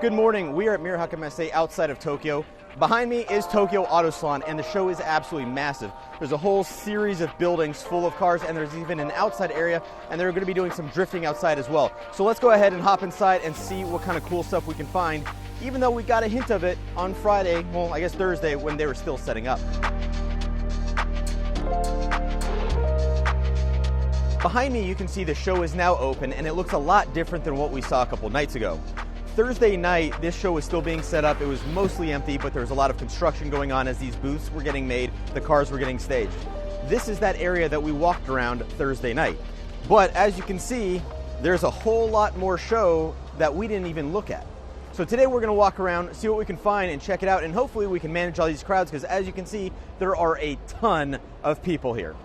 Good morning. We are at Mira Hakamese outside of Tokyo. Behind me is Tokyo Auto Salon, and the show is absolutely massive. There's a whole series of buildings full of cars, and there's even an outside area, and they're going to be doing some drifting outside as well. So let's go ahead and hop inside and see what kind of cool stuff we can find, even though we got a hint of it on Friday, well, I guess Thursday, when they were still setting up. Behind me, you can see the show is now open, and it looks a lot different than what we saw a couple nights ago. Thursday night, this show was still being set up. It was mostly empty, but there was a lot of construction going on as these booths were getting made, the cars were getting staged. This is that area that we walked around Thursday night. But as you can see, there's a whole lot more show that we didn't even look at. So today we're gonna walk around, see what we can find and check it out, and hopefully we can manage all these crowds, because as you can see, there are a ton of people here.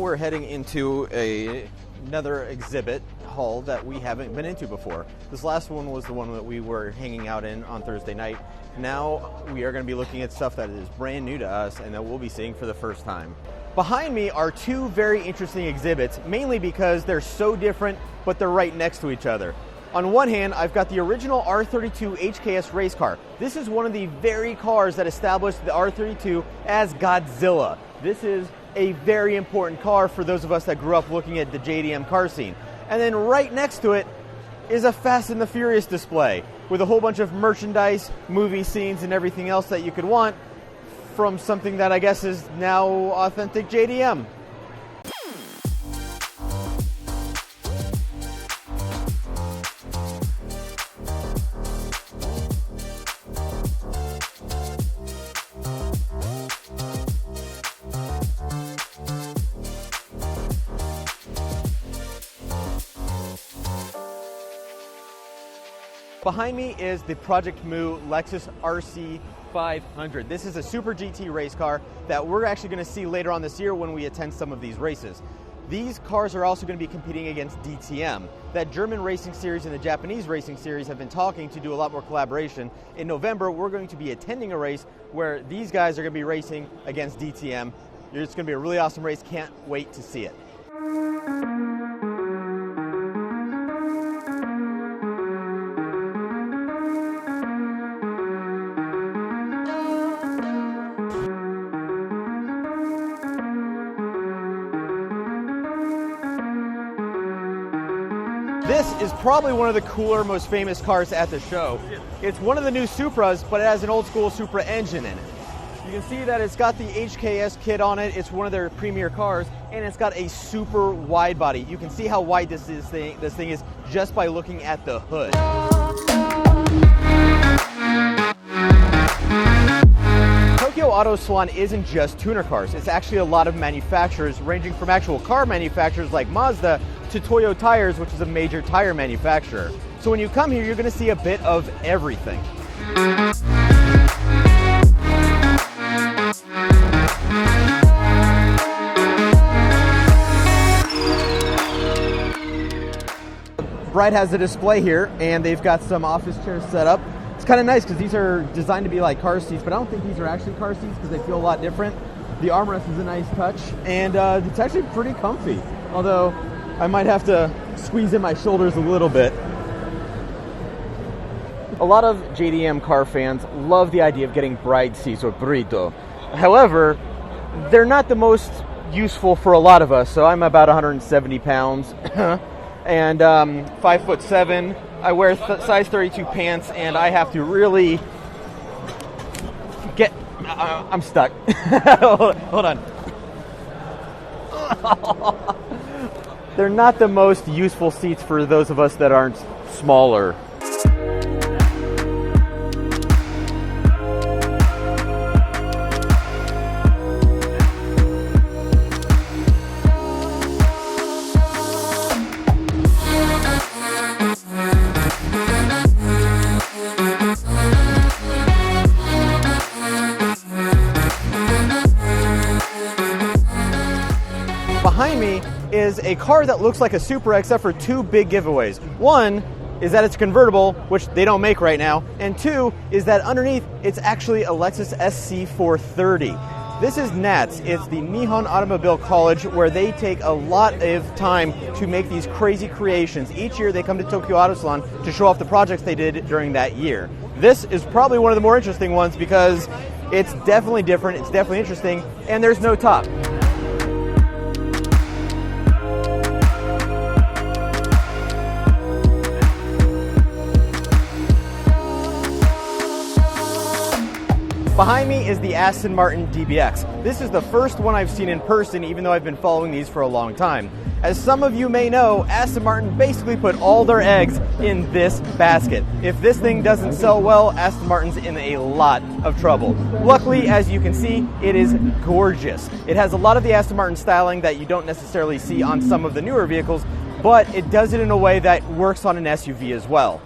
We're heading into another exhibit hall that we haven't been into before. This last one was the one that we were hanging out in on Thursday night. Now we are going to be looking at stuff that is brand new to us and that we'll be seeing for the first time. Behind me are two very interesting exhibits, mainly because they're so different, but they're right next to each other. On one hand, I've got the original R32 HKS race car. This is one of the very cars that established the R32 as Godzilla. This is a very important car for those of us that grew up looking at the JDM car scene. And then right next to it is a Fast and the Furious display with a whole bunch of merchandise, movie scenes, and everything else that you could want from something that I guess is now authentic JDM. Behind me is the Project Mu Lexus RC500. This is a Super GT race car that we're actually going to see later on this year when we attend some of these races. These cars are also going to be competing against DTM. That German racing series and the Japanese racing series have been talking to do a lot more collaboration. In November, we're going to be attending a race where these guys are going to be racing against DTM. It's going to be a really awesome race. Can't wait to see it. This is probably one of the cooler, most famous cars at the show. It's one of the new Supras, but it has an old school Supra engine in it. You can see that it's got the HKS kit on it. It's one of their premier cars, and it's got a super wide body. You can see how wide this thing is just by looking at the hood. Tokyo Auto Salon isn't just tuner cars. It's actually a lot of manufacturers, ranging from actual car manufacturers like Mazda to Toyo Tires, which is a major tire manufacturer. So when you come here, you're going to see a bit of everything. Bride has a display here, and they've got some office chairs set up. It's kind of nice because these are designed to be like car seats, but I don't think these are actually car seats because they feel a lot different. The armrest is a nice touch, and it's actually pretty comfy, although I might have to squeeze in my shoulders a little bit. A lot of JDM car fans love the idea of getting bride seats or burrito. However, they're not the most useful for a lot of us. So I'm about 170 pounds and 5'7". I wear size 32 pants, and I have to really get. I'm stuck. Hold on. They're not the most useful seats for those of us that aren't smaller. Behind behind me is a car that looks like a Supra except for two big giveaways. One is that it's convertible, which they don't make right now, and two is that underneath it's actually a Lexus SC 430. This is NATS. It's the Nihon Automobile College, where they take a lot of time to make these crazy creations. Each year they come to Tokyo Auto Salon to show off the projects they did during that year. This is probably one of the more interesting ones because it's definitely different, it's definitely interesting, and there's no top. Behind me is the Aston Martin DBS. This is the first one I've seen in person, even though I've been following these for a long time. As some of you may know, Aston Martin basically put all their eggs in this basket. If this thing doesn't sell well, Aston Martin's in a lot of trouble. Luckily, as you can see, it is gorgeous. It has a lot of the Aston Martin styling that you don't necessarily see on some of the newer vehicles, but it does it in a way that works on an SUV as well.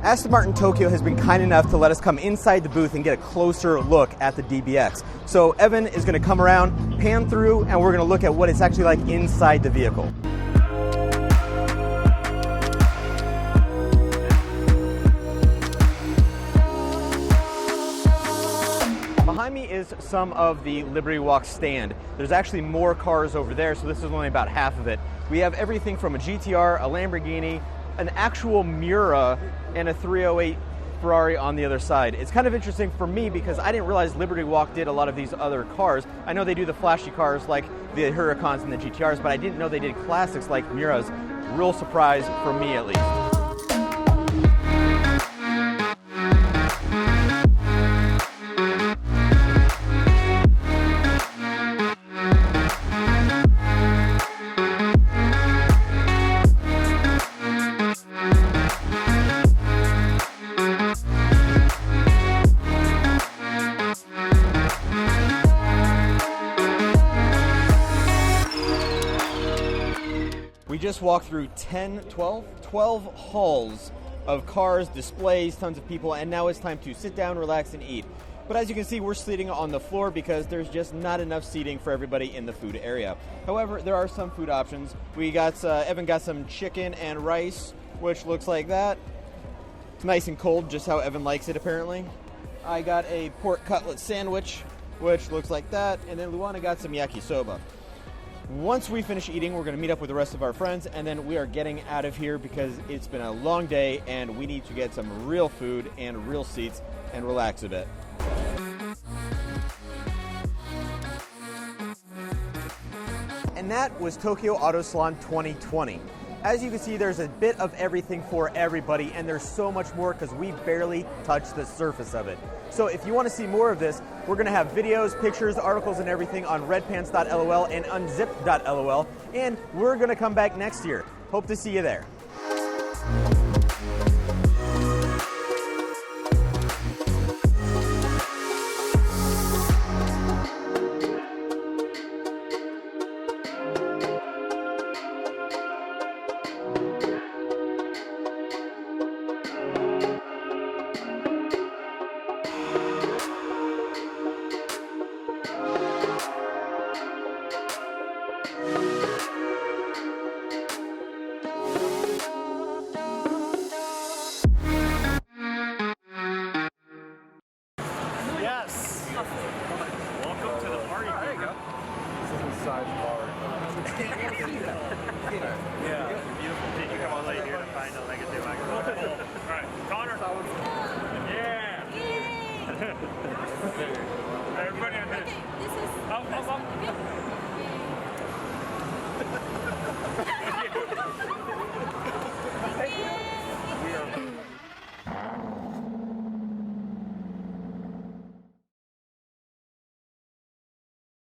Aston Martin Tokyo has been kind enough to let us come inside the booth and get a closer look at the DBX. So Evan is going to come around, pan through, and we're going to look at what it's actually like inside the vehicle. Behind me is some of the Liberty Walk stand. There's actually more cars over there, so this is only about half of it. We have everything from a GTR, a Lamborghini, an actual Miura, and a 308 Ferrari on the other side. It's kind of interesting for me because I didn't realize Liberty Walk did a lot of these other cars. I know they do the flashy cars like the Huracans and the GTRs, but I didn't know they did classics like Miuras. Real surprise for me at least. We just walked through 12 halls of cars, displays, tons of people, and now it's time to sit down, relax, and eat. But as you can see, we're sitting on the floor because there's just not enough seating for everybody in the food area. However, there are some food options. We got, Evan got some chicken and rice, which looks like that. It's nice and cold, just how Evan likes it apparently. I got a pork cutlet sandwich, which looks like that, and then Luanna got some yakisoba. Once we finish eating, we're going to meet up with the rest of our friends, and then we are getting out of here because it's been a long day and we need to get some real food and real seats and relax a bit. And that was Tokyo Auto Salon 2020. As you can see, there's a bit of everything for everybody, and there's so much more because we barely touched the surface of it. So if you want to see more of this, we're going to have videos, pictures, articles, and everything on redpants.lol and unzipped.lol, and we're going to come back next year. Hope to see you there. Welcome to the party. There you go. This is the side bar. Yeah. Beautiful. Did you come all the way here to find a legacy microphone? All right, Connor. Yeah.